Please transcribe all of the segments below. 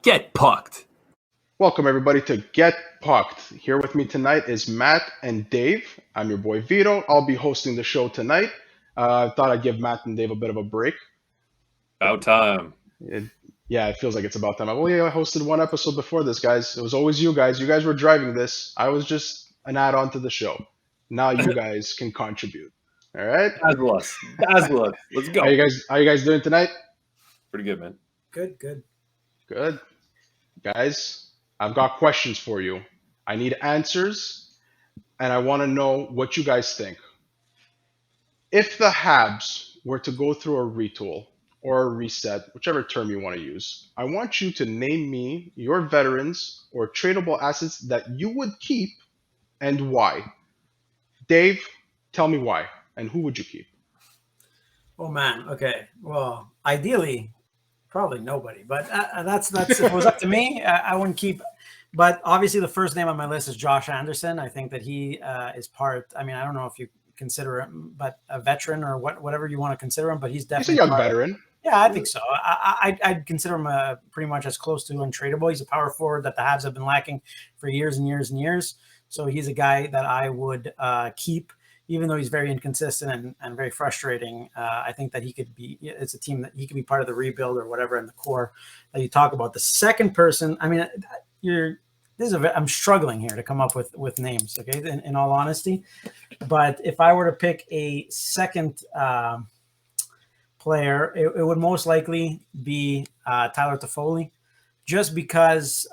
Get pucked. Welcome, everybody, to Get Pucked. Here with me tonight is Matt and Dave. I'm your boy Vito. I'll be hosting the show tonight. I thought I'd give Matt and Dave a bit of a break. About time. It feels like it's about time. I hosted one episode before this, guys. It was always you guys. You guys were driving this. I was just an add-on to the show. Now you guys can contribute. All right? Dazzle us. Let's go. How you guys doing tonight? Pretty good, man. Good. Guys, I've got questions for you. I need answers, and I want to know what you guys think. If the Habs were to go through a retool or a reset, whichever term you want to use, I want you to name me your veterans or tradable assets that you would keep and why. Dave, tell me why, and who would you keep? Oh man. Okay. Well, ideally, probably nobody. But that's if it was up to me, I wouldn't keep. But obviously, the first name on my list is Josh Anderson. I think that he is part. I mean, I don't know if you consider him, but a veteran or whatever you want to consider him. But he's definitely He's a young veteran. Yeah, I think so. I'd consider him pretty much as close to untradeable. He's a power forward that the Habs have been lacking for years and years and years. So he's a guy that I would keep, even though he's very inconsistent and very frustrating. I think that he could be. It's a team that he could be part of the rebuild or whatever in the core that you talk about. The second person, I mean, I'm struggling here to come up with names. Okay, in all honesty, but if I were to pick a second player, it would most likely be Tyler Toffoli, just because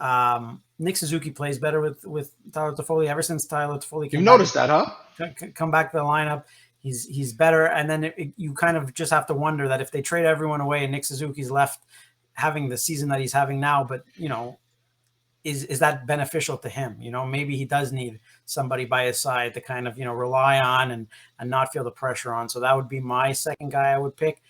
Nick Suzuki plays better with Tyler Toffoli. Ever since Tyler Toffoli You noticed that, huh? Come back to the lineup, he's better. And then you kind of just have to wonder that if they trade everyone away and Nick Suzuki's left having the season that he's having now, but is that beneficial to him? Maybe he does need somebody by his side to kind of rely on and not feel the pressure on. So that would be my second guy I would pick.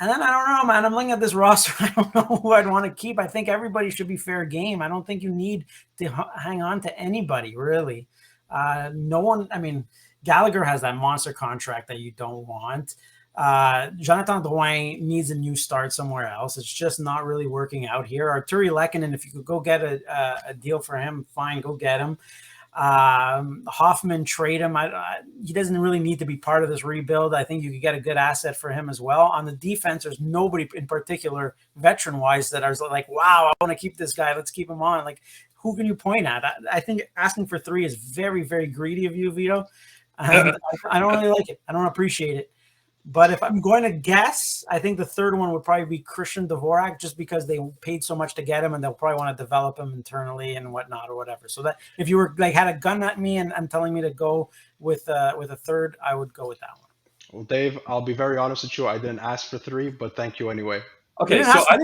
And then I don't know, man. I'm looking at this roster. I don't know who I'd want to keep. I think everybody should be fair game. I don't think you need to hang on to anybody, really. No one. I mean, Gallagher has that monster contract that you don't want. Jonathan Drouin needs a new start somewhere else. It's just not really working out here. Artturi Lehkonen, if you could go get a deal for him, fine, go get him. Hoffman, trade him. He doesn't really need to be part of this rebuild. I think you could get a good asset for him as well. On the defense, there's nobody in particular, veteran-wise, that are like, wow, I want to keep this guy. Let's keep him on. Like, who can you point at? I think asking for 3 is very, very greedy of you, Vito. And I don't really like it. I don't appreciate it. But if I'm going to guess, I think the third one would probably be Christian Dvorak, just because they paid so much to get him, and they'll probably want to develop him internally and whatnot or whatever. So that if you were had a gun at me and telling me to go with a third, I would go with that one. Well, Dave, I'll be very honest with you. I didn't ask for 3, but thank you anyway. Okay, so I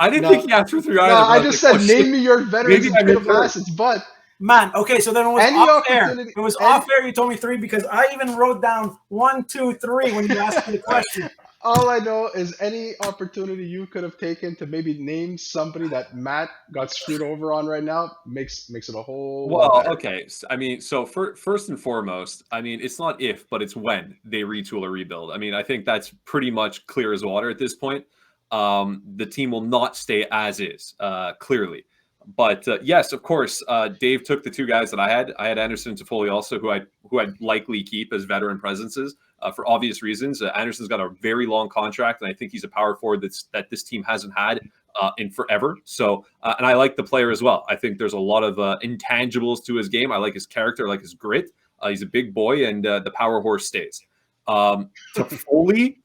didn't think he asked for 3 either. No, I just said name me your veterans and tradable assets, but. Man, okay, so then it was off air. It was off air. You told me 3 because I even wrote down 1, 2, 3 when you asked me the question. All I know is any opportunity you could have taken to maybe name somebody that Matt got screwed over on right now makes it a whole lot better. Okay. I mean, so first and foremost, I mean, it's not if, but it's when they retool or rebuild. I mean, I think that's pretty much clear as water at this point. The team will not stay as is, clearly. But yes, of course, Dave took the 2 guys that I had. I had Anderson and Toffoli also, who I'd likely keep as veteran presences for obvious reasons. Anderson's got a very long contract, and I think he's a power forward that this team hasn't had in forever. So, and I like the player as well. I think there's a lot of intangibles to his game. I like his character, I like his grit. He's a big boy, and the power horse stays. Toffoli.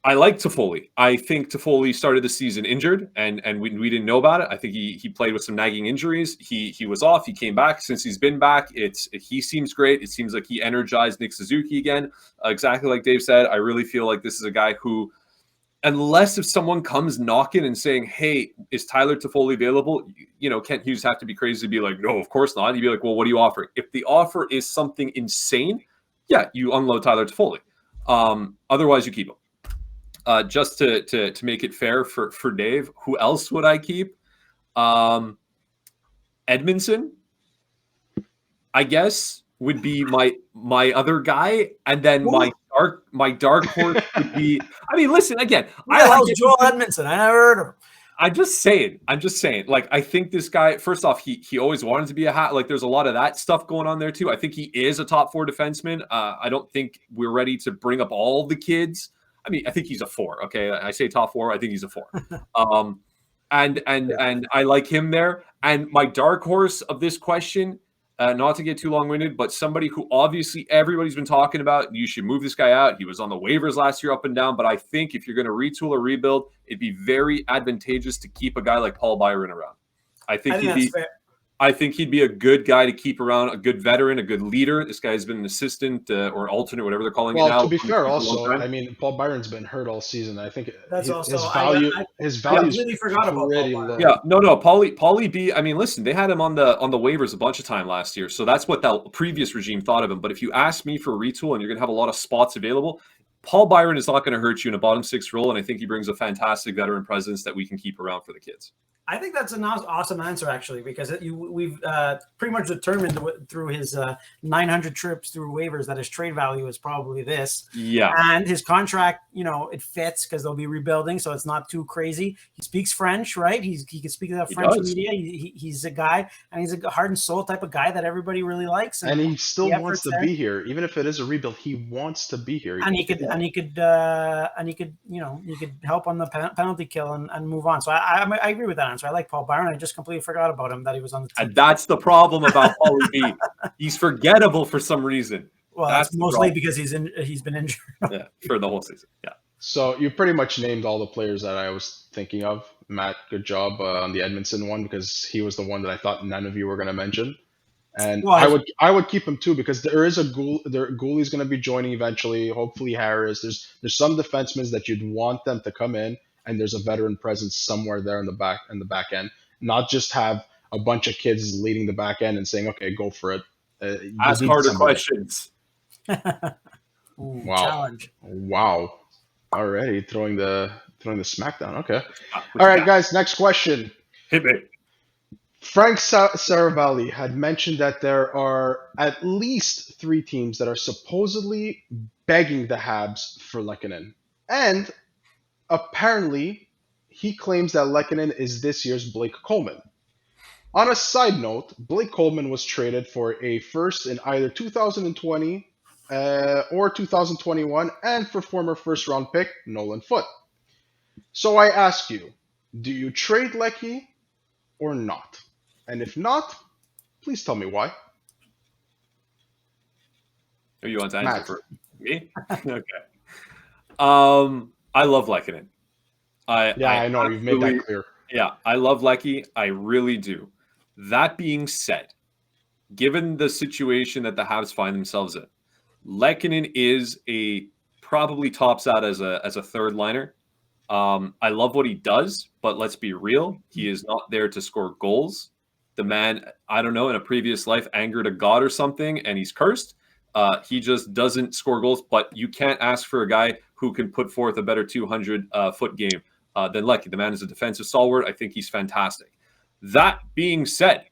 I like Toffoli. I think Toffoli started the season injured, and we didn't know about it. I think he played with some nagging injuries. He was off. He came back. Since he's been back, he seems great. It seems like he energized Nick Suzuki again. Exactly like Dave said, I really feel like this is a guy who, unless if someone comes knocking and saying, hey, is Tyler Toffoli available? Kent Hughes have to be crazy to be like, no, of course not. He'd be like, well, what are you offering? If the offer is something insane, yeah, you unload Tyler Toffoli. Otherwise, you keep him. Just to make it fair for Dave, who else would I keep? Edmondson, I guess, would be my other guy, and then my dark horse would be. I mean, listen again. I like Joel Edmondson. I never heard of him. I'm just saying. Like, I think this guy, first off, he always wanted to be a hat. Like, there's a lot of that stuff going on there too. I think he is a top 4 defenseman. I don't think we're ready to bring up all the kids. I mean, I think he's a 4. Okay, I say top 4. I think he's a 4. And I like him there. And my dark horse of this question, not to get too long-winded, but somebody who obviously everybody's been talking about, you should move this guy out. He was on the waivers last year up and down, but I think if you're going to retool or rebuild, it'd be very advantageous to keep a guy like Paul Byron around. I think he'd be a good guy to keep around, a good veteran, a good leader. This guy's been an assistant or alternate, whatever they're calling it now. Well, to be fair, also, I mean, Paul Byron's been hurt all season. I think that's his value is really forgot about pretty Paul low. Yeah, no, Paulie B. I mean, listen, they had him on the waivers a bunch of time last year, so that's what that previous regime thought of him. But if you ask me for a retool and you're going to have a lot of spots available, Paul Byron is not going to hurt you in a bottom 6 role, and I think he brings a fantastic veteran presence that we can keep around for the kids. I think that's an awesome answer, actually, because we've pretty much determined through his 900 trips through waivers that his trade value is probably this. Yeah. And his contract, it fits because they'll be rebuilding, so it's not too crazy. He speaks French, right? He can speak to the French media. He's a guy, and he's a heart and soul type of guy that everybody really likes. And he still wants to be here, even if it is a rebuild. He wants to be here. And he could help on the penalty kill and move on. So I agree with that answer. I like Paul Byron. I just completely forgot about him, that he was on the team. And that's the problem about Paulie B. He's forgettable for some reason. Well, that's mostly because he's been injured. Yeah, for the whole season. Yeah. So you pretty much named all the players that I was thinking of. Matt, good job on the Edmondson one, because he was the one that I thought none of you were going to mention. And I would keep him too, because there is a goalie's going to be joining eventually. Hopefully Harris. There's some defensemen that you'd want them to come in, and there's a veteran presence somewhere there in the back end. Not just have a bunch of kids leading the back end and saying, "Okay, go for it." Ask harder questions. Wow! Challenge. Wow! Already throwing the smackdown. Okay. All right, guys. Next question. Hit me. Frank Seravalli had mentioned that there are at least 3 teams that are supposedly begging the Habs for Lehkonen. And apparently, he claims that Lehkonen is this year's Blake Coleman. On a side note, Blake Coleman was traded for a first in either 2020 or 2021, and for former first-round pick Nolan Foote. So I ask you, do you trade Lehky or not? And if not, please tell me why. Who you want to answer for me? Okay. I love Lehkonen. I know you've made that clear. Yeah, I love Lehky. I really do. That being said, given the situation that the Habs find themselves in, Lehkonen is probably tops out as a third liner. I love what he does, but let's be real, he is not there to score goals. The man, I don't know, in a previous life angered a god or something, and he's cursed. He just doesn't score goals, but you can't ask for a guy who can put forth a better 200-foot game than Lehky. The man is a defensive stalwart. I think he's fantastic. That being said,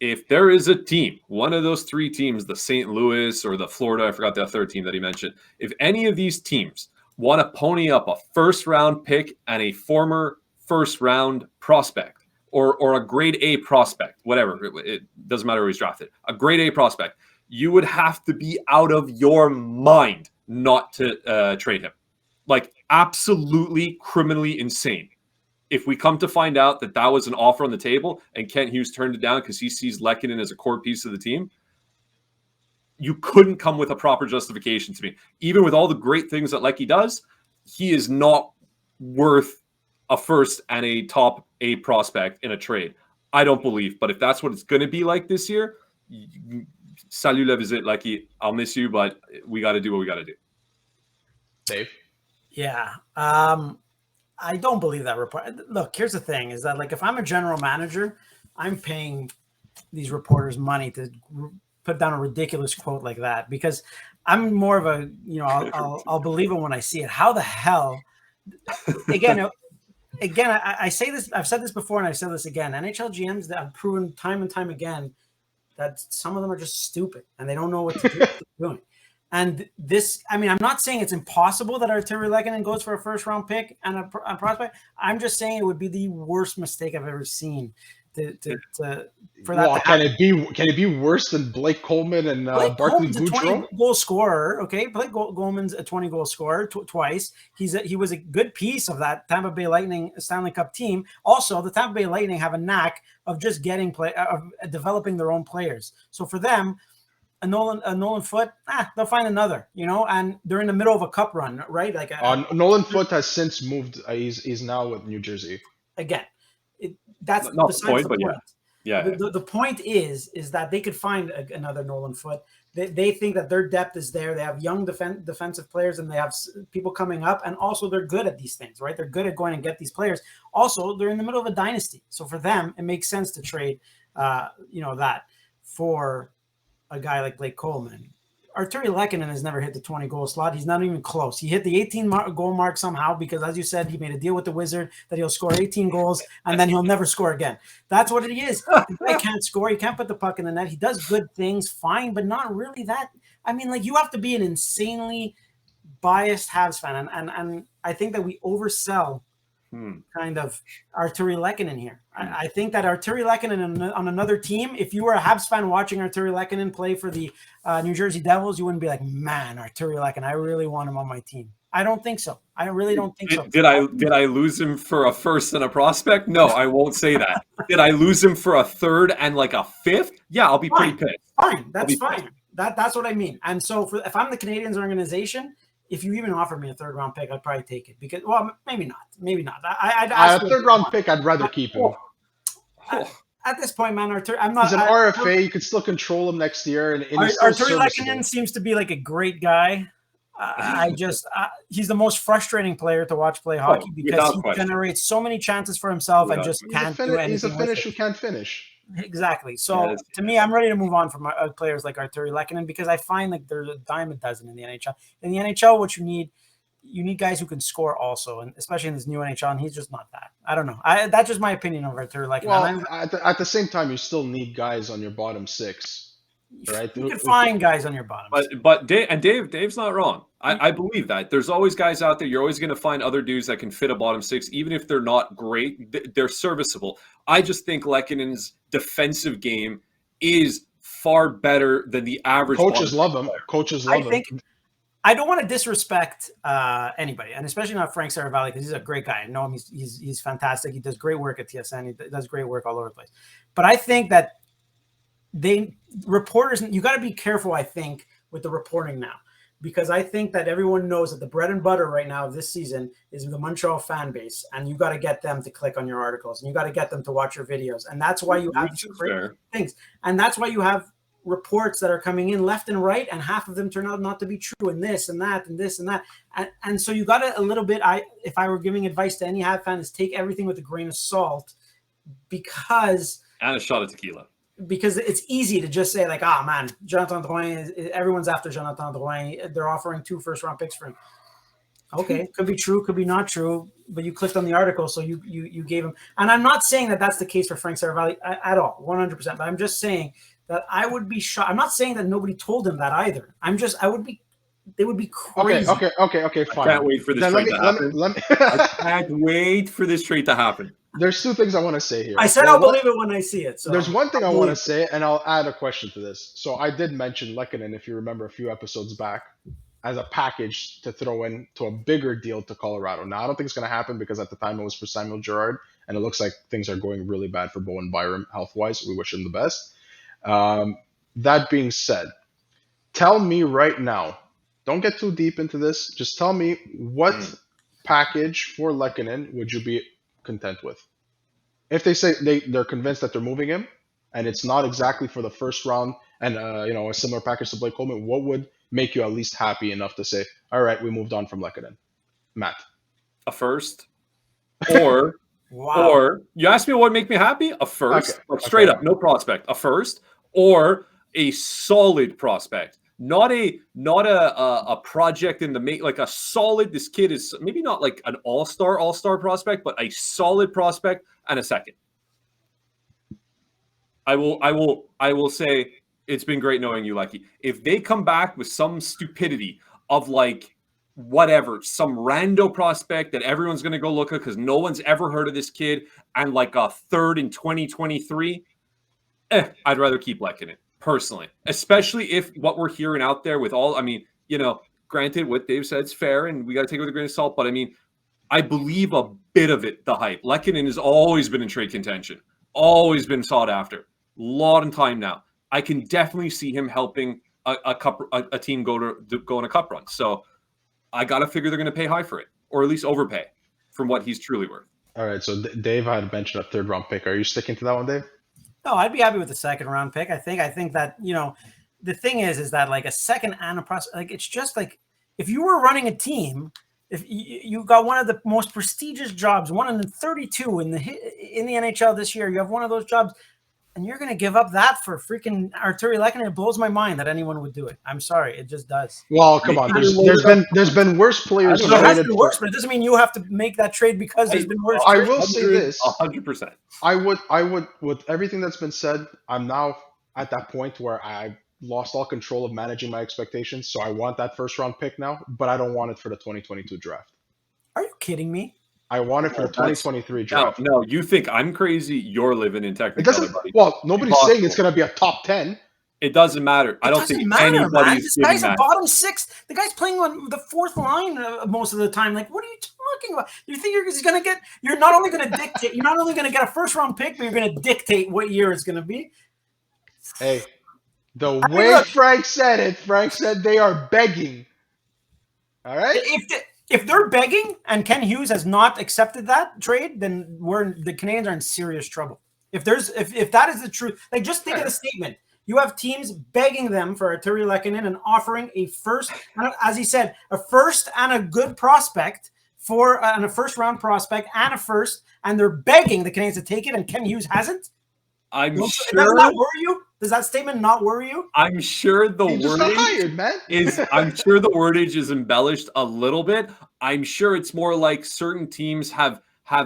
if there is a team, one of those 3 teams, the St. Louis or the Florida, I forgot the third team that he mentioned, if any of these teams want to pony up a first-round pick and a former first-round prospect, or a grade A prospect, whatever, it doesn't matter who he's drafted, a grade A prospect, you would have to be out of your mind not to trade him. Like, absolutely criminally insane. If we come to find out that was an offer on the table and Kent Hughes turned it down because he sees Lehkonen as a core piece of the team, you couldn't come with a proper justification to me. Even with all the great things that Lehky does, he is not worth a first and a top A prospect in a trade. I don't believe. But if that's what it's going to be like this year, salut la visite, Lehky. I'll miss you, but we got to do what we got to do. Dave? Yeah. I don't believe that report. Look, here's the thing is that, like, if I'm a general manager, I'm paying these reporters money to put down a ridiculous quote like that, because I'm more of a, I'll believe it when I see it. How the hell, again, I say this, I've said this before and I've said this again, NHL GMs that have proven time and time again that some of them are just stupid and they don't know what to do. And this, I mean, I'm not saying it's impossible that Arturi Lehkonen goes for a first round pick and a prospect. I'm just saying it would be the worst mistake I've ever seen for that to happen. Can it be worse than Blake Coleman and Blake Barkley Coleman's a Boudreaux? 20-goal scorer. Okay, Blake Coleman's a 20-goal scorer twice. He was a good piece of that Tampa Bay Lightning Stanley Cup team. Also, the Tampa Bay Lightning have a knack of just developing their own players. So for them, a Nolan Foote, they'll find another, and they're in the middle of a cup run, right? Like Nolan Foote has since moved. He's now with New Jersey. Again, that's not besides the point, the but point. Yeah. The point is that they could find another Nolan Foote. They think that their depth is there. They have young defensive players, and they have people coming up, and also they're good at these things, right? They're good at going and get these players. Also, they're in the middle of a dynasty, so for them, it makes sense to trade, that for a guy like Blake Coleman. Arturi Lehkonen has never hit the 20-goal slot. He's not even close. He hit the 18-goal mark somehow because, as you said, he made a deal with the Wizard that he'll score 18 goals and then he'll never score again. That's what it is. The guy can't score. He can't put the puck in the net. He does good things, fine, but not really that. I mean, like, you have to be an insanely biased Habs fan, and I think that we oversell kind of Arturi Lehkonen here. I think that Arturi Lehkonen on another team, if you were a Habs fan watching Arturi Lehkonen play for the New Jersey Devils, you wouldn't be like, man, Arturi Lehkonen, I really want him on my team. I don't think so. I really don't think so. Did I lose him for a first and a prospect? No, I won't say that. Did I lose him for a third and like a fifth? Yeah, I'll be pretty pissed. Fine, that's fine. That's what I mean. And so if I'm the Canadiens organization, if you even offer me a third-round pick, I'd probably take it because, well, maybe not. I'd ask a third-round pick, I'd rather keep him. At this point, man, I'm not. He's an RFA. You could still control him next year, and he's still Arturi Lehkonen seems to be like a great guy. He's the most frustrating player to watch play hockey because he generates so many chances for himself and just can't do anything. He's a finisher who can't finish. Exactly. So to me, I'm ready to move on from players like Arturi Lehkonen because I find like there's a dime a dozen in the NHL. In the NHL, what you need guys who can score also, and especially in this new NHL, and he's just not that. I don't know. That's just my opinion of Arturi Lehkonen. Well, at the same time, you still need guys on your bottom six, right? You can find guys on your bottom. But Dave's not wrong. I believe that there's always guys out there. You're always going to find other dudes that can fit a bottom six, even if they're not great. They're serviceable. I just think Lehkonen's defensive game is far better than the average. Coaches love him. Coaches love him. I don't want to disrespect anybody, and especially not Frank Seravalli, because he's a great guy. I know him. He's fantastic. He does great work at TSN. He does great work all over the place. But I think that reporters, you got to be careful, I think, with the reporting now. Because I think that everyone knows that the bread and butter right now of this season is the Montreal fan base, and you got to get them to click on your articles, and you got to get them to watch your videos, and that's why you have great things, and that's why you have reports that are coming in left and right, and half of them turn out not to be true, and this and that and this and that, and so you got to a little bit. If I were giving advice to any Habs fan, is take everything with a grain of salt, because and a shot of tequila. Because it's easy to just say like, man, Jonathan Drouin, everyone's after Jonathan Drouin. They're offering 2 first-round picks for him. Okay, could be true, could be not true, but you clicked on the article, so you gave him. And I'm not saying that that's the case for Frank Seravalli at all, 100%. But I'm just saying that I would be shocked. I'm not saying that nobody told him that either. They would be crazy. Okay, fine. I can't wait for this trade to happen. I can't wait for this trade to happen. There's 2 things I want to say here. I said I'll believe it when I see it. So there's one thing I want to say, and I'll add a question to this. So I did mention Lehkonen, if you remember a few episodes back, as a package to throw in to a bigger deal to Colorado. Now, I don't think it's going to happen because at the time it was for Samuel Girard, and it looks like things are going really bad for Bowen Byram health-wise. We wish him the best. That being said, tell me right now, don't get too deep into this. Just tell me what package for Lehkonen would you be content with? If they say they're convinced that they're moving him and it's not exactly for the first round and a similar package to Blake Coleman, what would make you at least happy enough to say, all right, we moved on from Lehkonen? Matt. A first. Or or you asked me what would make me happy? A first. Okay. Straight up, no prospect. A first or a solid prospect. Not a project in the make, like a solid. This kid is maybe not like an all-star prospect, but a solid prospect and a second. I will say It's been great knowing you, Lecky. If they come back with some stupidity of like whatever, some rando prospect that everyone's going to go look at because no one's ever heard of this kid, and like a third in 2023, I'd rather keep Lehkonen personally, especially if what we're hearing out there with all, I mean, granted, what Dave said is fair and we got to take it with a grain of salt, but I mean, I believe a bit of it, the hype. Lehkonen has always been in trade contention, always been sought after, lot of time now. I can definitely see him helping a team go on a cup run. So I got to figure they're going to pay high for it, or at least overpay from what he's truly worth. All right, so Dave had mentioned a third round pick. Are you sticking to that one, Dave? No, I'd be happy with the second round pick. I think that, the thing is that like a second and a prospect, like it's just like if you were running a team, if you got one of the most prestigious jobs, one in the 32 in the NHL this year, you have one of those jobs, and you're going to give up that for freaking Artturi Lehkonen. It blows my mind that anyone would do it. I'm sorry, it just does. Well, come on. There's been worse players. It has been worse, but it doesn't mean you have to make that trade because there's been worse. I will say this: 100%. I would, with everything that's been said, I'm now at that point where I lost all control of managing my expectations. So I want that first round pick now, but I don't want it for the 2022 draft. Are you kidding me? I want it for the 2023 draft. No, you think I'm crazy? You're living in Technicolor, buddy. Well, nobody's saying it's going to be a top 10. It doesn't matter. I don't think anybody's. This guy's a bottom six. The guy's playing on the fourth line most of the time. Like, what are you talking about? You think you're going to get? You're not only going to dictate. You're not only going to get a first round pick, but you're going to dictate what year it's going to be. Hey, way Frank said it. Frank said they are begging. All right. If they're begging and Ken Hughes has not accepted that trade, then the Canadiens are in serious trouble. If that is the truth, like just think of the statement. You have teams begging them for Artturi Lehkonen and offering a first, as he said, a first and a good prospect and a first round prospect and a first, and they're begging the Canadiens to take it, and Ken Hughes hasn't. I'm sure. Does that worry you? Does that statement not worry you? I'm sure the wordage is embellished a little bit. I'm sure it's more like certain teams have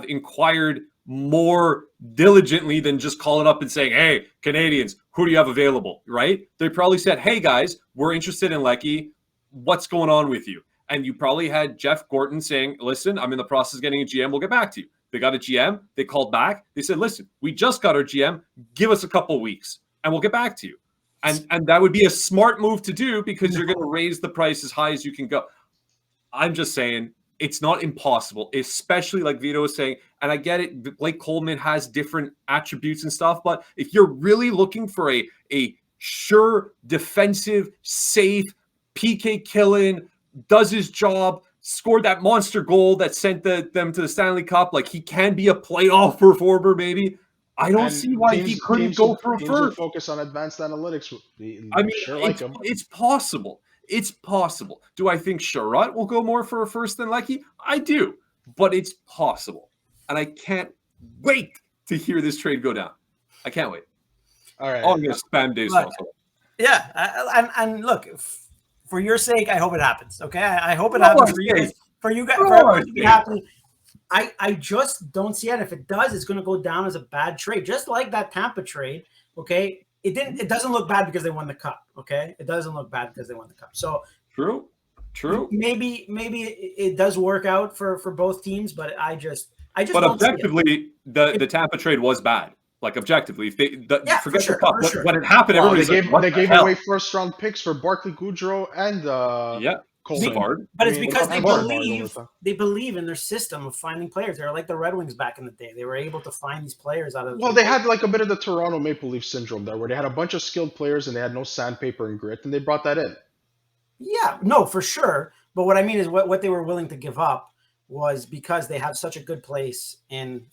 inquired more diligently than just calling up and saying, "Hey, Canadiens, who do you have available?" Right? They probably said, "Hey guys, we're interested in Lehky. What's going on with you?" And you probably had Jeff Gorton saying, "Listen, I'm in the process of getting a GM. We'll get back to you." They got a GM. They called back. They said, "Listen, we just got our GM. Give us a couple weeks, and we'll get back to you." And that would be a smart move to do because you're going to raise the price as high as you can go. I'm just saying it's not impossible, especially like Vito was saying. And I get it. Blake Coleman has different attributes and stuff. But if you're really looking for a sure defensive, safe, PK killing, does his job, scored that monster goal that sent them to the Stanley Cup, like he can be a playoff performer maybe. I don't see why he couldn't go for a first. Focus on advanced analytics. I mean, it's possible. It's possible. Do I think Sherratt will go more for a first than Lehky? I do, but it's possible. And I can't wait to hear this trade go down. I can't wait. All right. I'm going to spam Dave's phone. Yeah. And look, for your sake, I hope it happens. Okay. I hope it happens for you guys. For you guys, for everyone to be happy. I just don't see it. If it does, it's going to go down as a bad trade, just like that Tampa trade. Okay, it doesn't look bad because they won the cup. Okay, it doesn't look bad because they won the cup. So true. Maybe it does work out for both teams, but I just. But objectively, the Tampa trade was bad. Like objectively, if forget the cup. When it happened, they gave away first round picks for Barclay Goodrow and Coleman. But it's because they believe in their system of finding players. They're like the Red Wings back in the day. They were able to find these players out of. Well, they had like a bit of the Toronto Maple Leaf syndrome there, where they had a bunch of skilled players and they had no sandpaper and grit, and they brought that in. Yeah, no, for sure. But what I mean is what they were willing to give up was because they have such a good place in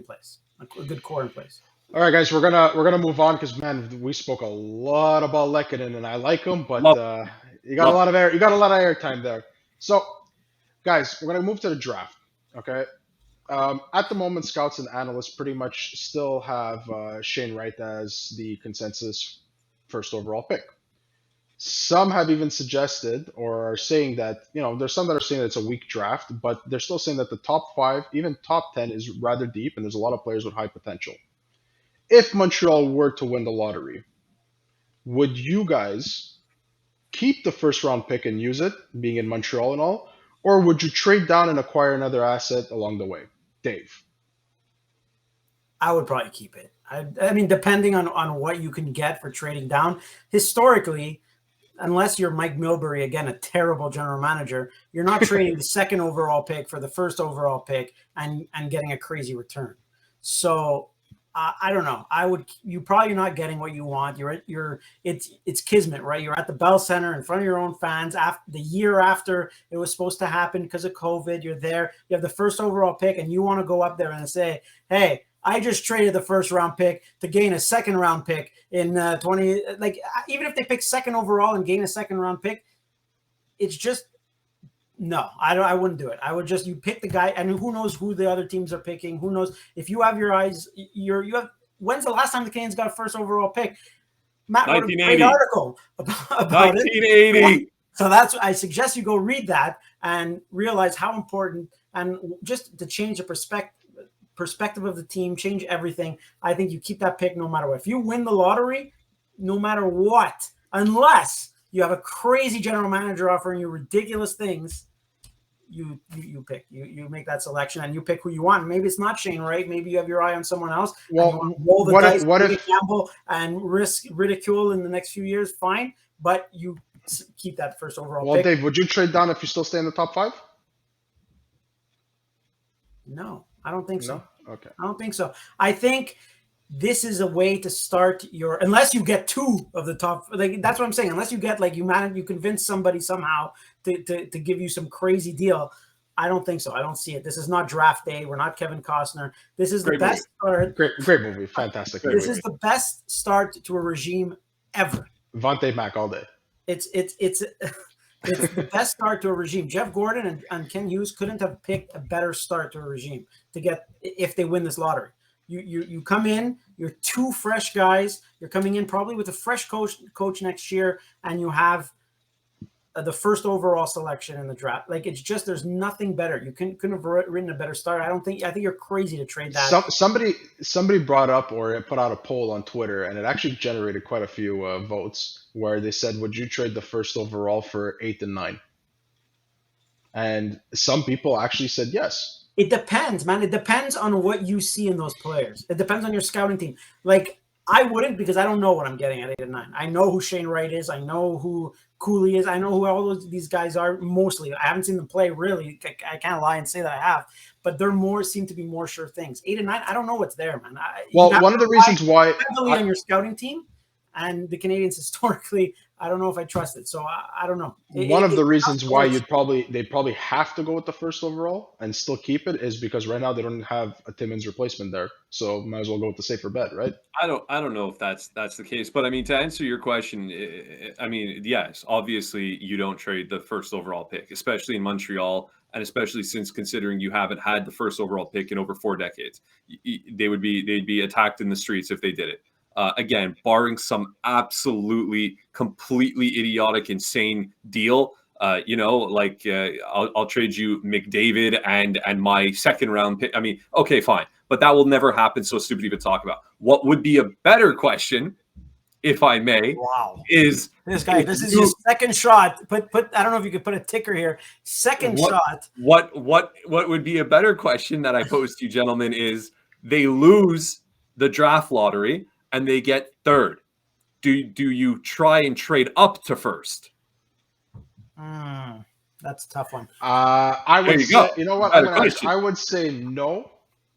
place, a good core in place. All right, guys, we're gonna move on because man, we spoke a lot about Lehkonen, and I like him, but you got a lot of airtime there. So, guys, we're gonna move to the draft. Okay. At the moment, scouts and analysts pretty much still have Shane Wright as the consensus first overall pick. Some have even suggested or are saying that, there's some that are saying that it's a weak draft, but they're still saying that the top 5, even top 10 is rather deep, and there's a lot of players with high potential. If Montreal were to win the lottery, would you guys keep the first round pick and use it, being in Montreal and all, or would you trade down and acquire another asset along the way? Dave. I would probably keep it. I mean, depending on what you can get for trading down. Historically, unless you're Mike Milbury, again, a terrible general manager, you're not trading the second overall pick for the first overall pick and getting a crazy return. So I don't know. You're probably not getting what you want. It's kismet, right? You're at the Bell Center in front of your own fans after the year after it was supposed to happen because of COVID. You're there. You have the first overall pick, and you want to go up there and say, "Hey, I just traded the first round pick to gain a second round pick in 20." Like, even if they pick second overall and gain a second round pick, it's just no. I wouldn't do it. I would just, you pick the guy, and who knows who the other teams are picking? Who knows if you have your eyes? You have. When's the last time the Canadiens got a first overall pick? Matt wrote a great article about 1980. it. So I suggest you go read that and realize how important, and just to change the perspective of the team, change everything. I think you keep that pick no matter what. If you win the lottery, no matter what, unless you have a crazy general manager offering you ridiculous things, you pick. You make that selection and you pick who you want. Maybe it's not Shane Wright. Maybe you have your eye on someone else. Well, roll the dice, what if gamble and risk ridicule in the next few years? Fine, but you keep that first overall pick. Dave, would you trade down if you still stay in the top 5? No, I don't think so. No? Okay. I don't think so. I think this is a way to start unless you get 2 of the top, like that's what I'm saying. Unless you get you convince somebody somehow to give you some crazy deal. I don't think so. I don't see it. This is not draft day. We're not Kevin Costner. This is the best start. Great movie. Fantastic. This is the best start to a regime ever. Vontae Mack all day. It's the best start to a regime. Jeff Gordon and Ken Hughes couldn't have picked a better start to a regime to get if they win this lottery. You come in, you're 2 fresh guys. You're coming in probably with a fresh coach next year, and you have the first overall selection in the draft. Like, it's just, there's nothing better. You couldn't have written a better start. I think you're crazy to trade that. Somebody brought up or put out a poll on Twitter, and it actually generated quite a few votes where they said, would you trade the first overall for 8 and 9? And some people actually said yes. It depends, man. It depends on what you see in those players. It depends on your scouting team. Like, I wouldn't, because I don't know what I'm getting at 8 and 9. I know who Shane Wright is. I know who Cooley is. I know who all these guys are. Mostly, I haven't seen them play really. I can't lie and say that I have. But they're seem to be more sure things. 8 and 9, I don't know what's there, man. One of the reasons why heavily on your scouting team, and the Canadiens historically, I don't know if I trust it. So I don't know. One of the reasons why they probably have to go with the first overall and still keep it is because right now they don't have a Timmins replacement there, so might as well go with the safer bet, right? I don't know if that's the case, but I mean, to answer your question, I mean, yes, obviously you don't trade the first overall pick, especially in Montreal, and especially since considering you haven't had the first overall pick in over 4 decades. They'd be attacked in the streets if they did it. Again, barring some absolutely, completely idiotic, insane deal, I'll trade you McDavid and my second round pick. I mean, okay, fine, but that will never happen. So stupid to even talk about. What would be a better question, if I may? Wow, is this guy? This is your second shot. Put. I don't know if you could put a ticker here. Second shot. What would be a better question that I pose to you, gentlemen? Is they lose the draft lottery and they get 3rd. Do you try and trade up to first? That's a tough one. I would say, you know what? I would say no,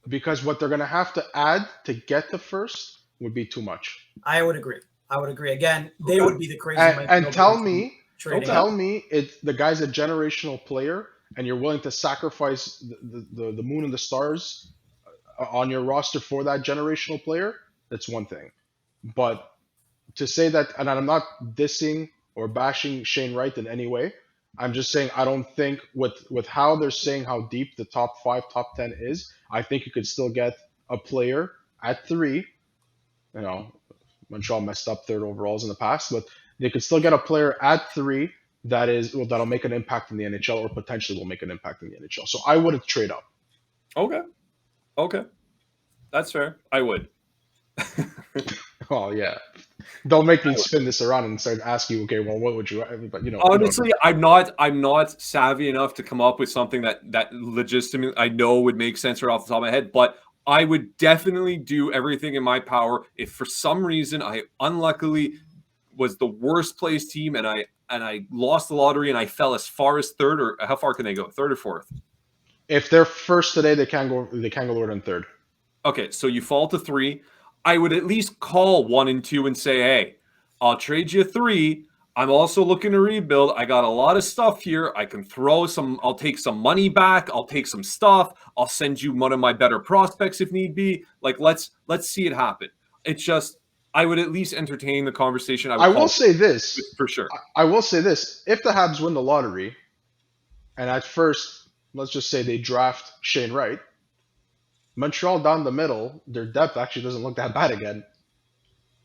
because what they're going to have to add to get the first would be too much. I would agree. Again, they would be the crazy. And tell me it's the guy's a generational player, and you're willing to sacrifice the moon and the stars on your roster for that generational player. That's one thing, but to say that, and I'm not dissing or bashing Shane Wright in any way. I'm just saying I don't think with how they're saying how deep the top 5, top 10 is, I think you could still get a player at 3. You know, Montreal messed up 3rd overalls in the past, but they could still get a player at 3 that'll make an impact in the NHL, or potentially will make an impact in the NHL. So I wouldn't trade up. Okay, that's fair. I would. Oh yeah. Don't make me spin this around and start asking you, okay, well, what would you? But Honestly, I'm not savvy enough to come up with something that legitimately I know would make sense right off the top of my head, but I would definitely do everything in my power if for some reason I unluckily was the worst placed team and I lost the lottery and I fell as far as third, or how far can they go? Third or fourth? If they're first today, they can't go. They can't go lower than third. Okay, so you fall to three. I would at least call 1 and 2 and say, hey, I'll trade you three. I'm also looking to rebuild. I got a lot of stuff here. I can throw some, I'll take some money back. I'll take some stuff. I'll send you one of my better prospects if need be. Like, let's see it happen. It's just, I would at least entertain the conversation. I would I will call say this. for sure. I will say this. If the Habs win the lottery, and at first, let's just say they draft Shane Wright, Montreal down the middle, their depth actually doesn't look that bad again.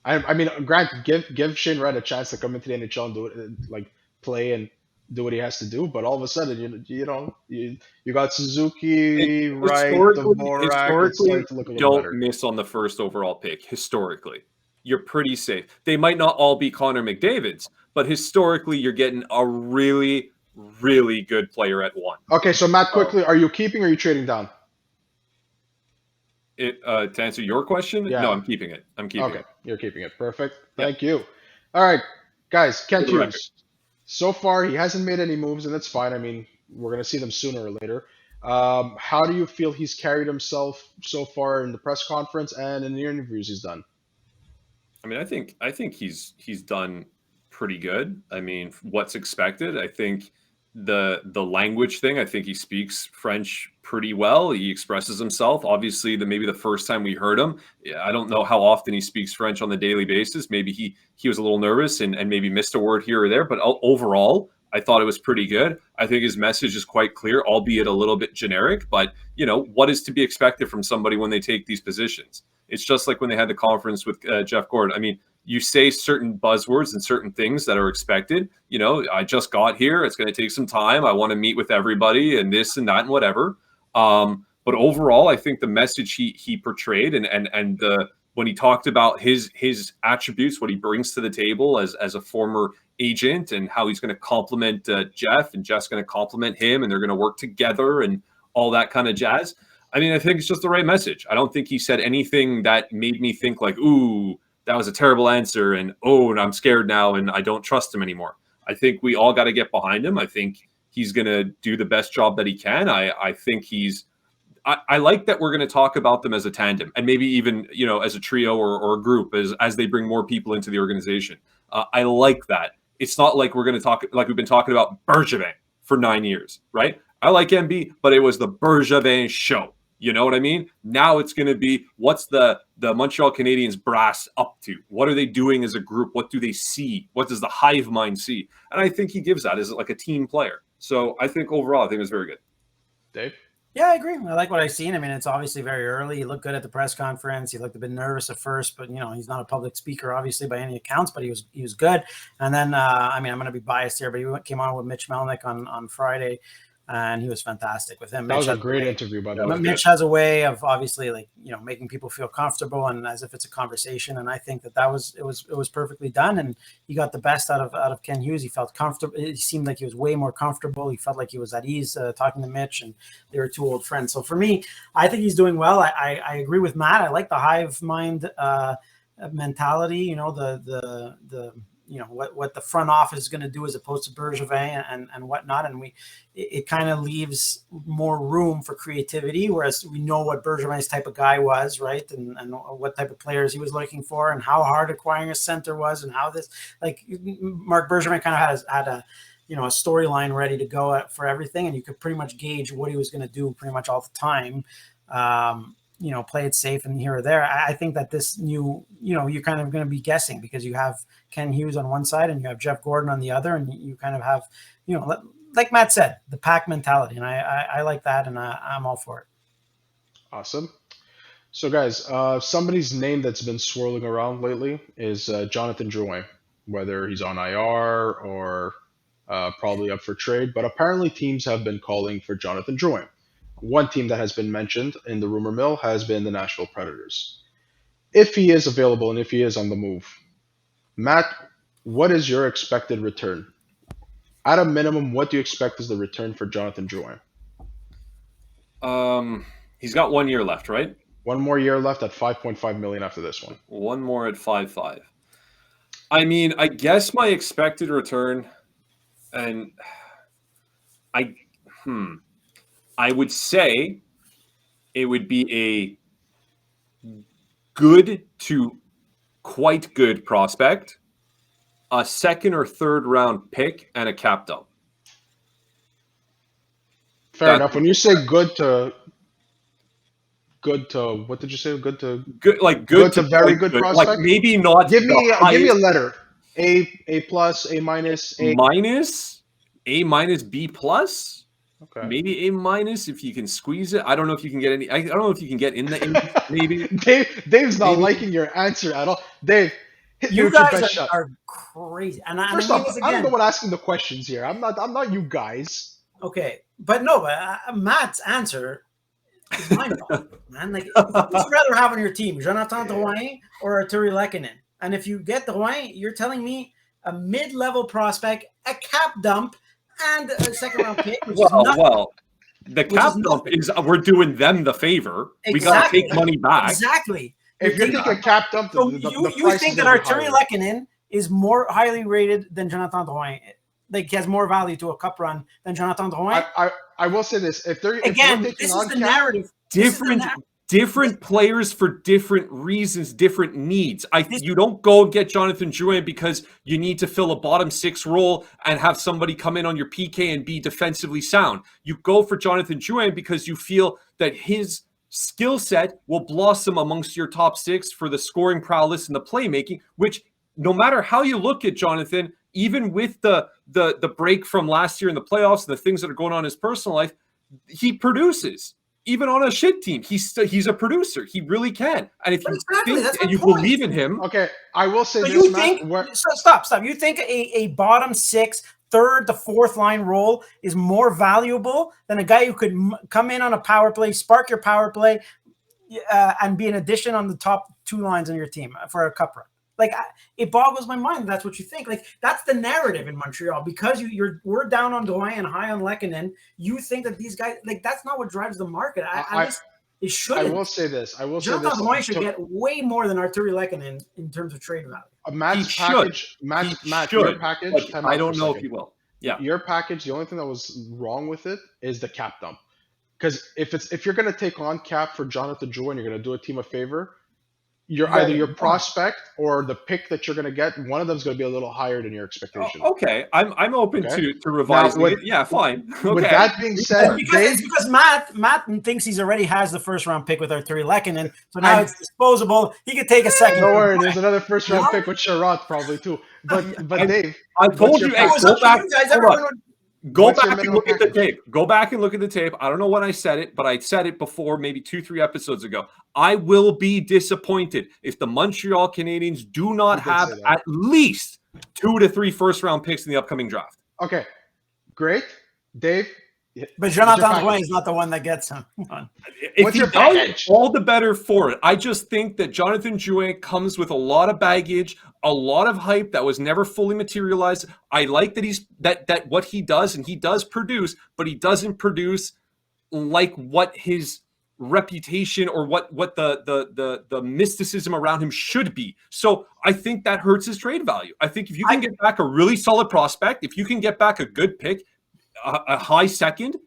I mean, granted, give Shane Wright a chance to come into the NHL and do it, like play and do what he has to do. But all of a sudden, you got Suzuki, Wright, Dvorak. It's Historically, starting to look a little don't better. miss on the first overall pick. Historically, you're pretty safe. They might not all be Connor McDavid's, but historically, you're getting a really, really good player at one. Okay, so Matt, quickly, are you keeping or are you trading down? To answer your question, Yeah. no, I'm keeping it. I'm keeping Okay, it. you're keeping it. Perfect. Thank you. All right, guys, Kent For the record. Hughes. So far, he hasn't made any moves, and that's fine. I mean, we're going to see them sooner or later. How do you feel he's carried himself so far in the press conference and in the interviews he's done? I mean, I think he's done pretty good. I mean, what's expected. I think the language thing. I think he speaks French pretty well. He expresses himself. Obviously, maybe the first time we heard him, I don't know how often he speaks French on the daily basis. Maybe he was a little nervous and maybe missed a word here or there. But overall, I thought it was pretty good. I think his message is quite clear, albeit a little bit generic. But what is to be expected from somebody when they take these positions? It's just like when they had the conference with Jeff Gordon. I mean, you say certain buzzwords and certain things that are expected. I just got here. It's going to take some time. I want to meet with everybody and this and that and whatever. But overall, I think the message he portrayed and when he talked about his attributes, what he brings to the table as a former agent and how he's going to compliment Jeff and Jeff's going to compliment him and they're going to work together and all that kind of jazz. I mean, I think it's just the right message. I don't think he said anything that made me think like, ooh, that was a terrible answer. And I'm scared now and I don't trust him anymore. I think we all got to get behind him. I think he's going to do the best job that he can. I think I like that we're going to talk about them as a tandem and maybe even, as a trio or a group as they bring more people into the organization. I like that. It's not like we're going to talk like we've been talking about Bergevin for 9 years, right? I like MB, but it was the Bergevin show. You know what I mean? Now it's going to be what's the Montreal Canadiens brass up to? What are they doing as a group? What do they see? What does the hive mind see? And I think he gives that as like a team player. So I think overall, I think it was very good. Dave? Yeah, I agree. I like what I've seen. I mean, it's obviously very early. He looked good at the press conference. He looked a bit nervous at first, but he's not a public speaker, obviously, by any accounts. But he was good. And then, I mean, I'm going to be biased here, but he came on with Mitch Melnick on Friday. And he was fantastic with him. That was a great interview, by the way. Mitch has a way of obviously making people feel comfortable and as if it's a conversation. And I think it was perfectly done. And he got the best out of Ken Hughes. He felt comfortable. It seemed like he was way more comfortable. He felt like he was at ease talking to Mitch, and they were two old friends. So for me, I think he's doing well. I agree with Matt. I like the hive mind mentality. What the front office is going to do as opposed to Bergevin and whatnot. And it kind of leaves more room for creativity, whereas we know what Bergevin's type of guy was, right? And what type of players he was looking for and how hard acquiring a center was and how Marc Bergevin kind of had a storyline ready to go for everything. And you could pretty much gauge what he was going to do pretty much all the time. Play it safe and here or there. I think that this new, you're kind of going to be guessing because you have Ken Hughes on one side and you have Jeff Gordon on the other, and you kind of have, like Matt said, the pack mentality, and I like that, and I'm all for it. Awesome. So, guys, somebody's name that's been swirling around lately is Jonathan Drouin, whether he's on IR or probably up for trade, but apparently teams have been calling for Jonathan Drouin. One team that has been mentioned in the rumor mill has been the Nashville Predators. if he is available and if he is on the move, Matt, what is your expected return? At a minimum, what do you expect is the return for Jonathan Drouin? He's got 1 year left, right? 1 more year left at 5.5 million after this one. One more at 5.5. I mean, I guess my expected return, and I would say it would be a good to quite good prospect, a second or third round pick, and a cap dump. Fair enough. When you say good to what did you say? Good to very good prospect. Like maybe not. Give me a letter. A plus, A minus, A minus, A minus, B plus. Okay. Maybe A minus if you can squeeze it. I don't know if you can get any. I don't know if you can get in the maybe. Dave's not liking your answer at all. Dave, hit you me with your guys best shot. are crazy. And First off, I'm the one asking the questions here. I'm not you guys. Okay, but no, Matt's answer is mind-boggling, man. Like, who would you rather have on your team, Jonathan Drouin or Artturi Lehkonen? And if you get Drouin, you're telling me a mid-level prospect, a cap dump, and a second-round pick. Which is nothing. Well, the cap dump is we're doing them the favor. Exactly. We got to take money back. Exactly. If you're thinking a cap dump, so the you think that Artturi Lehkonen is more highly rated than Jonathan Drouin? Like, he has more value to a cup run than Jonathan Drouin? I will say this. If they're this is the narrative. Different players for different reasons, different needs. You don't go and get Jonathan Drouin because you need to fill a bottom six role and have somebody come in on your PK and be defensively sound. You go for Jonathan Drouin because you feel that his skill set will blossom amongst your top six for the scoring prowess and the playmaking, which no matter how you look at Jonathan, even with the break from last year in the playoffs and the things that are going on in his personal life, he produces. Even on a shit team, he's a producer. He really can. And if you think and you believe in him, okay, I will say this. You think? Stop. You think a bottom six, third to fourth line role is more valuable than a guy who could come in on a power play, spark your power play, and be an addition on the top two lines on your team for a cup run? Like, it boggles my mind. That's what you think. Like, that's the narrative in Montreal. Because we're down on Drouin and high on Lehkonen, you think that these guys, like, that's not what drives the market. It shouldn't. I will say this. Jonathan Drouin should get way more than Artturi Lehkonen in terms of trade value. Matt's package, your package. I don't know if he will. Yeah, your package. The only thing that was wrong with it is the cap dump. Because if you're going to take on cap for Jonathan Drouin, you're going to do a team a favor. Either your prospect or the pick that you're going to get. One of them is going to be a little higher than your expectation. Okay, I'm open to revising it. Yeah, fine. Okay. With that being said, because Matt thinks he's already has the first round pick with Artturi Lehkonen, so now it's disposable. He could take a second. Don't worry, there's another first round pick with Sherrod probably too. But Dave, I told you, go back and look at the tape. Go back and look at the tape. I don't know when I said it, but I said it before, maybe 2-3 episodes ago. I will be disappointed if the Montreal Canadiens do not have at least 2 to 3 first-round picks in the upcoming draft. Okay, great. Dave? But Jonathan Drouin is not the one that gets him. If he does, all the better for it. I just think that Jonathan Drouin comes with a lot of baggage, a lot of hype that was never fully materialized. I like that that what he does, and he does produce, but he doesn't produce like what his reputation or what the mysticism around him should be. So I think that hurts his trade value. I think if you can get back a really solid prospect, if you can get back a good pick, a high second,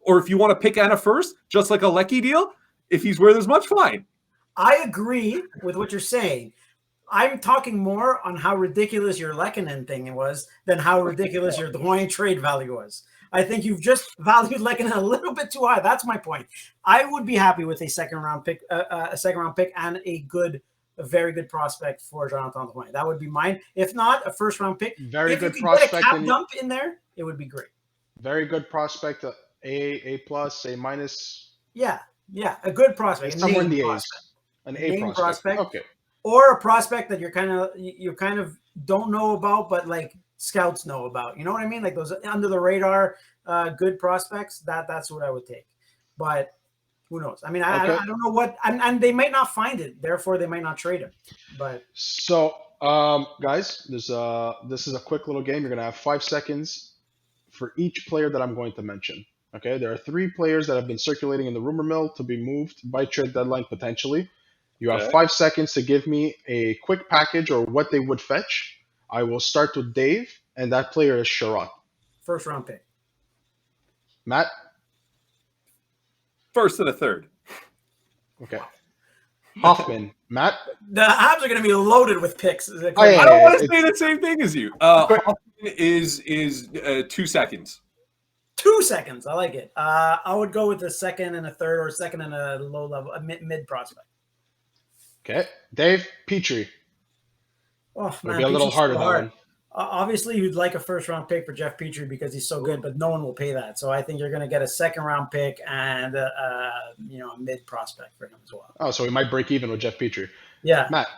or if you want to pick and a first, just like a Lehky deal, if he's worth as much, fine. I agree with what you're saying. I'm talking more on how ridiculous your Lehkonen thing was than how ridiculous your Drouin trade value was. I think you've just valued Lehkonen a little bit too high. That's my point. I would be happy with a second round pick and a very good prospect for Jonathan Drouin. That would be mine. If not, a first round pick. Very good prospect. Get a cap dump in there, it would be great. Very good prospect. A plus, A minus. Yeah, a good prospect. Somewhere in the A's. An A prospect. Okay. Or a prospect that you kind of don't know about, but like scouts know about. You know what I mean? Like those under the radar good prospects. That's what I would take. But Who knows? I mean, Okay. I don't know what, and they might not find it. Therefore, they might not trade him. But So, guys, this is a quick little game. You're gonna have 5 seconds for each player that I'm going to mention. Okay, there are 3 players that have been circulating in the rumor mill to be moved by trade deadline potentially. You have Okay. 5 seconds to give me a quick package or what they would fetch. I will start with Dave, and that player is Sherrod. first round pick. Matt. First and a third. Okay. Hoffman. Matt. The Habs are going to be loaded with picks. Oh, yeah, I don't want to it's- say the same thing as you. Okay. Hoffman is 2 seconds. 2 seconds. I like it. I would go with a second and a third, or a second and a low level, a mid prospect. Okay. Dave. Petrie. Oh It'll man, be a little Petrie's harder so that hard. one. Obviously, you'd like a first round pick for Jeff Petrie because he's so good, but no one will pay that. So I think you're going to get a second round pick and a mid prospect for him as well. Oh, so we might break even with Jeff Petrie. Yeah, Matt.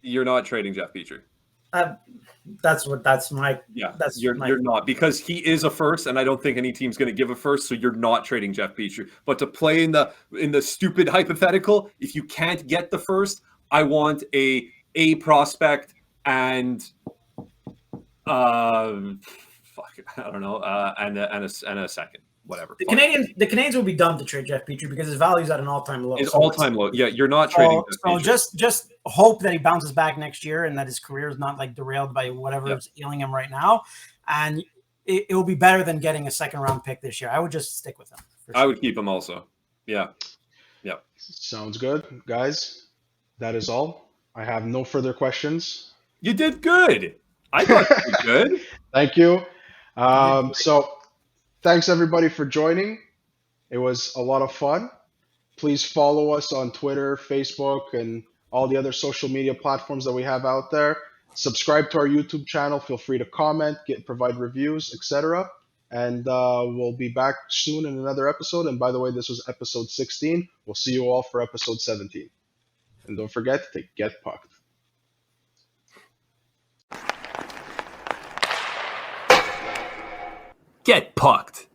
You're not trading Jeff Petrie. that's my Yeah, that's you're my, you're not, because he is a first, and I don't think any team's going to give a first. So you're not trading Jeff Petrie. But to play in the stupid hypothetical, if you can't get the first, I want a prospect and I don't know, and a second, whatever. the Canadiens will be dumb to trade Jeff Petrie because his value's at an all time low. It's all-time low. Yeah, you're not trading Jeff So Petrie. just hope that he bounces back next year and that his career is not like derailed by whatever is ailing him right now. And it will be better than getting a second round pick this year. I would just stick with him. For sure. I would keep him also. Yeah. Sounds good, guys. That is all. I have no further questions. You did good. I thought you did good. Thank you. So, thanks everybody for joining. It was a lot of fun. Please follow us on Twitter, Facebook, and all the other social media platforms that we have out there. Subscribe to our YouTube channel. Feel free to comment, provide reviews, etc. And we'll be back soon in another episode. And by the way, this was episode 16. We'll see you all for episode 17. And don't forget to get pucked. Get pucked.